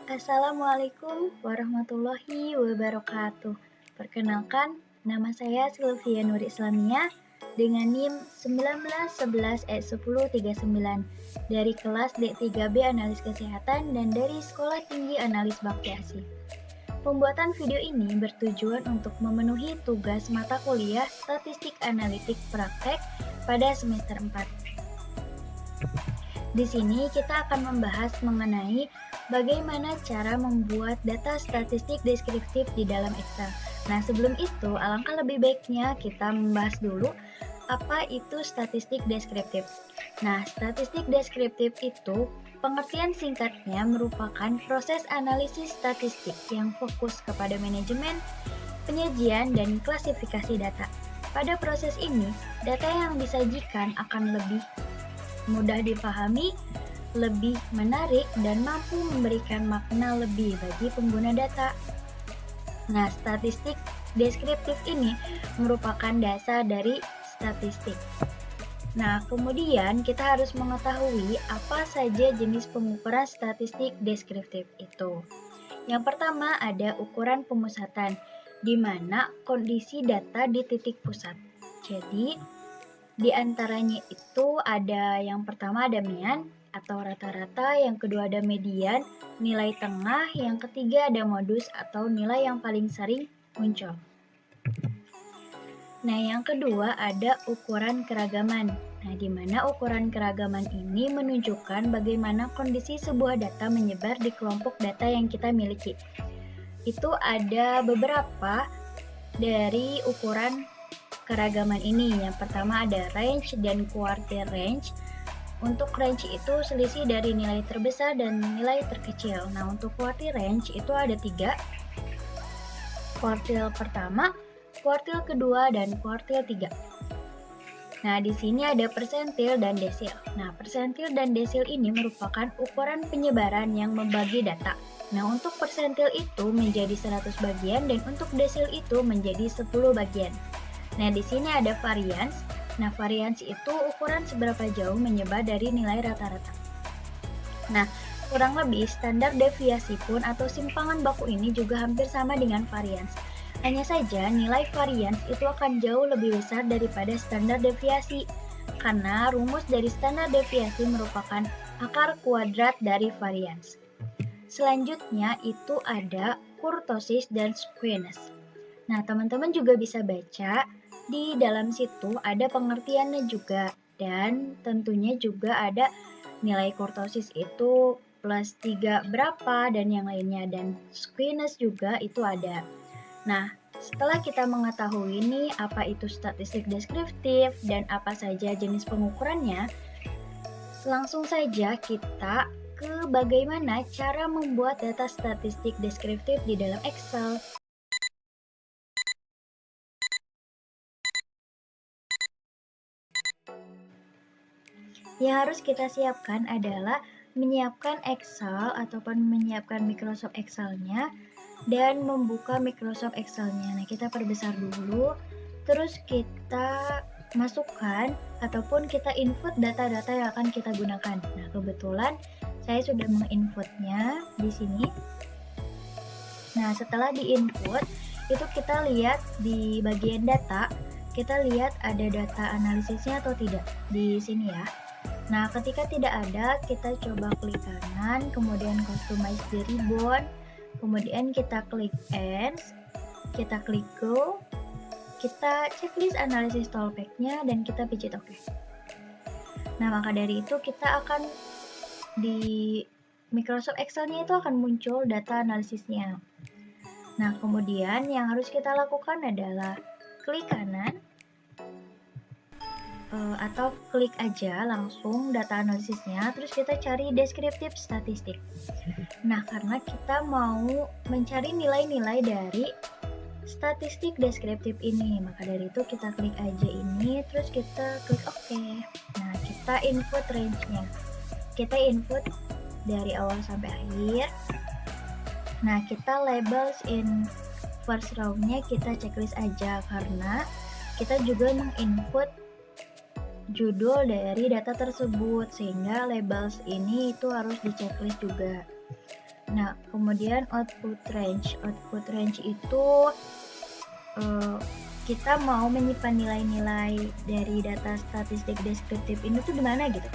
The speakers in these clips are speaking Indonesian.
Assalamualaikum warahmatullahi wabarakatuh. Perkenalkan, nama saya Sylvia Nur Islamia dengan NIM 1911E1039 dari kelas D3B Analis Kesehatan dan dari Sekolah Tinggi Analis Bakti Asih. Pembuatan video ini bertujuan untuk memenuhi tugas mata kuliah Statistik Analitik Praktek pada semester 4. Di sini kita akan membahas mengenai bagaimana cara membuat data statistik deskriptif di dalam Excel. Nah, sebelum itu, alangkah lebih baiknya kita membahas dulu apa itu statistik deskriptif. Nah, statistik deskriptif itu pengertian singkatnya merupakan proses analisis statistik yang fokus kepada manajemen, penyajian, dan klasifikasi data. Pada proses ini, data yang disajikan akan lebih mudah dipahami, lebih menarik, dan mampu memberikan makna lebih bagi pengguna data. Nah, statistik deskriptif ini merupakan dasar dari statistik. Nah, kemudian kita harus mengetahui apa saja jenis pengukuran statistik deskriptif itu. Yang pertama ada ukuran pemusatan, di mana kondisi data di titik pusat. Jadi, di antaranya itu ada yang pertama ada mean atau rata-rata, yang kedua ada median, nilai tengah, yang ketiga ada modus atau nilai yang paling sering muncul. Nah, yang kedua ada ukuran keragaman. Nah, di mana ukuran keragaman ini menunjukkan bagaimana kondisi sebuah data menyebar di kelompok data yang kita miliki. Itu ada beberapa dari ukuran keragaman ini. Yang pertama ada range dan quartile range. Untuk range itu selisih dari nilai terbesar dan nilai terkecil. Nah, untuk quartile range itu ada 3. Quartile pertama, quartile kedua, dan quartile 3. Nah, di sini ada persentil dan desil. Nah, persentil dan desil ini merupakan ukuran penyebaran yang membagi data. Nah, untuk persentil itu menjadi 100 bagian dan untuk desil itu menjadi 10 bagian. Nah, di sini ada varians. Nah, varians itu ukuran seberapa jauh menyebar dari nilai rata-rata. Nah, kurang lebih standar deviasi pun atau simpangan baku ini juga hampir sama dengan varians. Hanya saja nilai varians itu akan jauh lebih besar daripada standar deviasi, karena rumus dari standar deviasi merupakan akar kuadrat dari varians. Selanjutnya itu ada kurtosis dan skewness. Nah, teman-teman juga bisa baca di dalam situ ada pengertiannya juga, dan tentunya juga ada nilai kurtosis itu plus 3 berapa dan yang lainnya, dan skewness juga itu ada. Nah, setelah kita mengetahui ini apa itu statistik deskriptif dan apa saja jenis pengukurannya, langsung saja kita ke bagaimana cara membuat data statistik deskriptif di dalam Excel. Yang harus kita siapkan adalah menyiapkan Excel ataupun menyiapkan Microsoft Excel-nya dan membuka Microsoft Excel-nya. Nah, kita perbesar dulu, terus kita masukkan ataupun kita input data-data yang akan kita gunakan. Nah, kebetulan saya sudah menginputnya di sini. Nah, setelah di-input, itu kita lihat di bagian data, kita lihat ada data analisisnya atau tidak di sini ya. Nah, ketika tidak ada, kita coba klik kanan, kemudian customize the ribbon, kemudian kita klik ends, kita klik go, kita checklist analisis toolpath-nya, dan kita pijit OK. Nah, maka dari itu kita akan di Microsoft Excel-nya itu akan muncul data analisisnya. Nah, kemudian yang harus kita lakukan adalah klik kanan, atau klik aja langsung data analisisnya, terus kita cari deskriptif statistik. Nah, karena kita mau mencari nilai-nilai dari statistik deskriptif ini, maka dari itu kita klik aja ini, terus kita klik OK. Nah, kita input range-nya. Kita input dari awal sampai akhir. Nah, kita labels in first row-nya kita checklist aja, karena kita juga menginput judul dari data tersebut, sehingga labels ini itu harus di checklist juga. Nah, kemudian output range. Output range itu kita mau menyimpan nilai-nilai dari data statistik deskriptif ini tuh di mana gitu.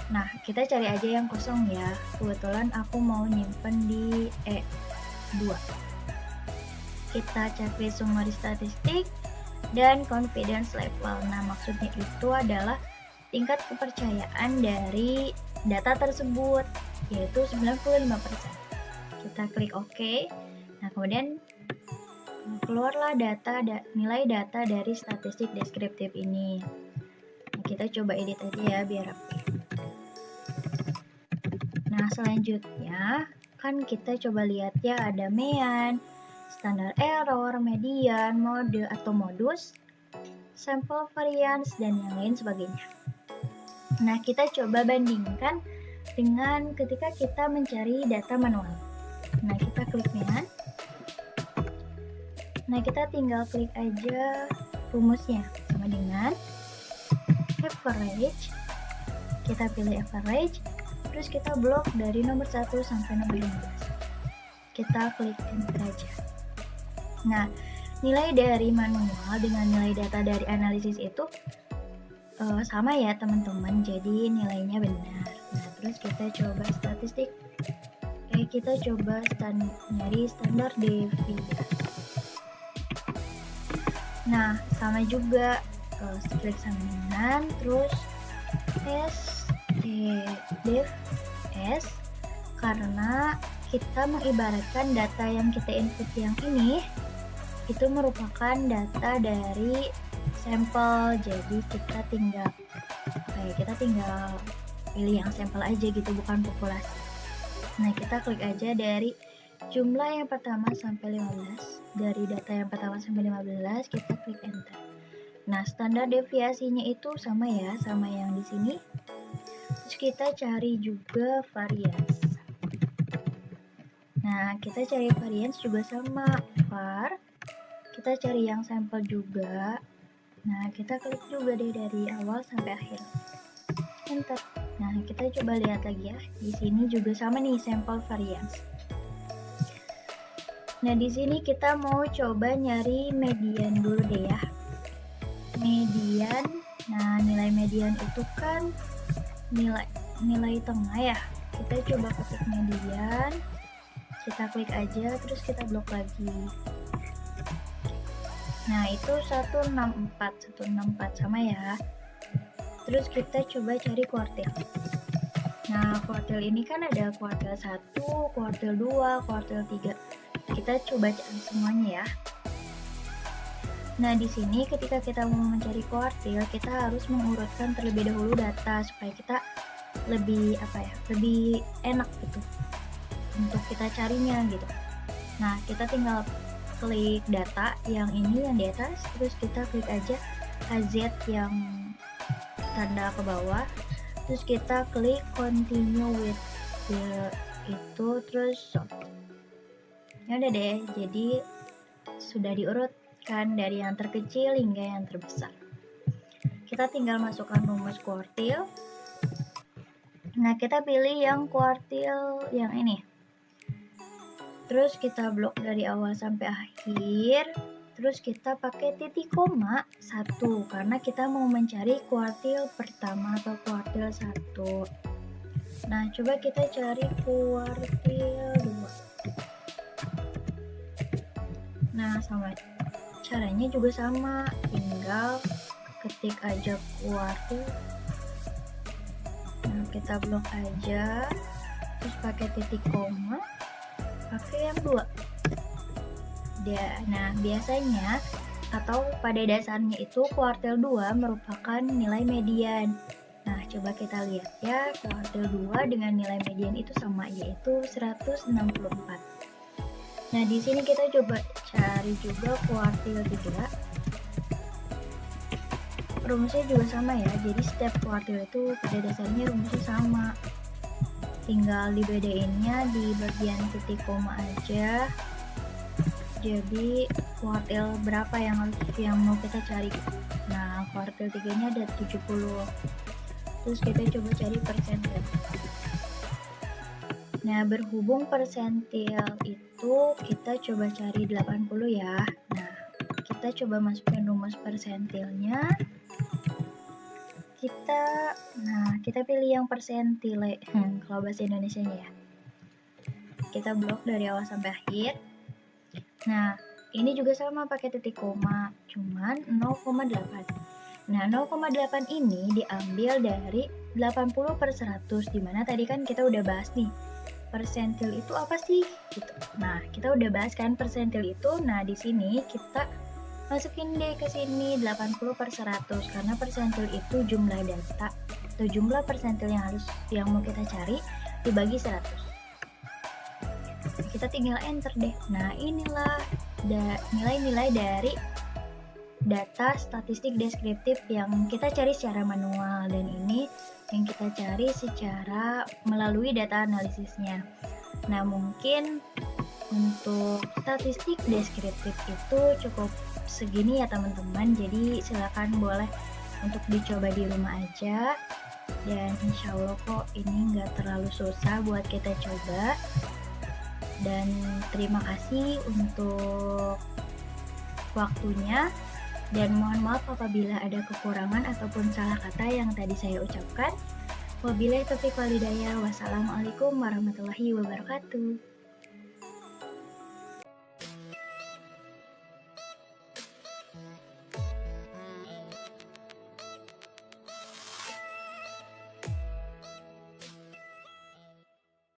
Nah, kita cari aja yang kosong ya. Kebetulan aku mau nyimpen di E2. Kita checklist summary statistik dan confidence level. Nah, maksudnya itu adalah tingkat kepercayaan dari data tersebut, yaitu 95%. Kita klik OK. Nah, kemudian keluarlah nilai data dari statistik deskriptif ini. Nah, kita coba edit aja ya biar rapi. Nah, selanjutnya kan kita coba lihat ya, ada mean, standar error, median, mode atau modus, sampel variance, dan yang lain sebagainya. Nah, kita coba bandingkan dengan ketika kita mencari data manual. Nah, kita klik mean. Nah, kita tinggal klik aja rumusnya sama dengan average. Kita pilih average, terus kita blok dari nomor 1 sampai nomor 15. Kita klik enter aja. Nah, nilai dari manual dengan nilai data dari analisis itu sama ya teman-teman, jadi nilainya benar. Nah, terus kita coba statistik. Kita coba nyari standar deviasi. Nah, sama juga, klik sama dengan, terus def s, karena kita mengibaratkan data yang kita input yang ini itu merupakan data dari sampel, jadi kita tinggal pilih yang sampel aja gitu, bukan populasi. Nah, kita klik aja dari jumlah yang pertama sampai 15. Dari data yang pertama sampai 15, kita klik enter. Nah, standar deviasinya itu sama ya, sama yang di sini. Terus kita cari juga variance. Nah, kita cari variance juga sama, var. Kita cari yang sampel juga. Nah, kita klik juga deh dari awal sampai akhir. Enter. Nah, kita coba lihat lagi ya. Di sini juga sama nih, sampel variance. Nah, di sini kita mau coba nyari median dulu deh ya. Median. Nah, nilai median itu kan nilai tengah ya. Kita coba ketik median. Kita klik aja, terus kita blok lagi. Nah, itu 164 sama ya. Terus kita coba cari kuartil. Nah, kuartil ini kan ada kuartil 1, kuartil 2, kuartil 3. Kita coba cari semuanya ya. Nah, di sini ketika kita mau mencari kuartil, kita harus mengurutkan terlebih dahulu data supaya kita lebih enak gitu untuk kita carinya gitu. Nah, kita tinggal klik data yang ini yang di atas, terus kita klik aja AZ yang tanda ke bawah, terus kita klik continue with itu, terus ya udah deh, jadi sudah diurutkan dari yang terkecil hingga yang terbesar. Kita tinggal masukkan rumus kuartil. Nah, kita pilih yang kuartil yang ini. Terus kita blok dari awal sampai akhir. Terus kita pakai titik koma 1 karena kita mau mencari kuartil pertama atau kuartil 1. Nah, coba kita cari kuartil 2. Nah, sama caranya juga sama, tinggal ketik aja kuartil. Nah, kita blok aja, terus pakai titik koma, pakai yang 2. Nah, biasanya atau pada dasarnya itu kuartil 2 merupakan nilai median. Nah, coba kita lihat ya, kuartil 2 dengan nilai median itu sama, yaitu 164. Nah, di sini kita coba cari juga kuartil 3. Rumusnya juga sama ya, jadi setiap kuartil itu pada dasarnya rumusnya sama. Tinggal dibedainnya di bagian titik koma aja. Jadi kuartil berapa yang mau kita cari. Nah, kuartil 3-nya ada 70. Terus kita coba cari persentase. Nah, berhubung persentil itu kita coba cari 80 ya. Nah, kita coba masukin rumus persentilnya. Kita pilih yang persentile. Kalau bahasa Indonesianya ya. Kita blok dari awal sampai akhir. Nah, ini juga sama pakai titik koma, cuman 0,8. Nah, 0,8 ini diambil dari 80 per 100, dimana tadi kan kita udah bahas nih, persentil itu apa sih? Gitu. Nah, kita udah bahas kan persentil itu, nah di sini kita masukin deh ke sini 80 per 100, karena persentil itu jumlah data, atau jumlah persentil yang mau kita cari, dibagi 100. Kita tinggal enter deh. Nah, inilah nilai-nilai dari data statistik deskriptif yang kita cari secara manual, dan ini yang kita cari secara melalui data analisisnya. Nah, mungkin untuk statistik deskriptif itu cukup segini ya teman-teman, jadi silakan boleh untuk dicoba di rumah aja, dan insya Allah kok ini nggak terlalu susah buat kita coba. Dan terima kasih untuk waktunya, dan mohon maaf apabila ada kekurangan ataupun salah kata yang tadi saya ucapkan. Wabillahi taufiq wal hidayah. Wassalamualaikum warahmatullahi wabarakatuh.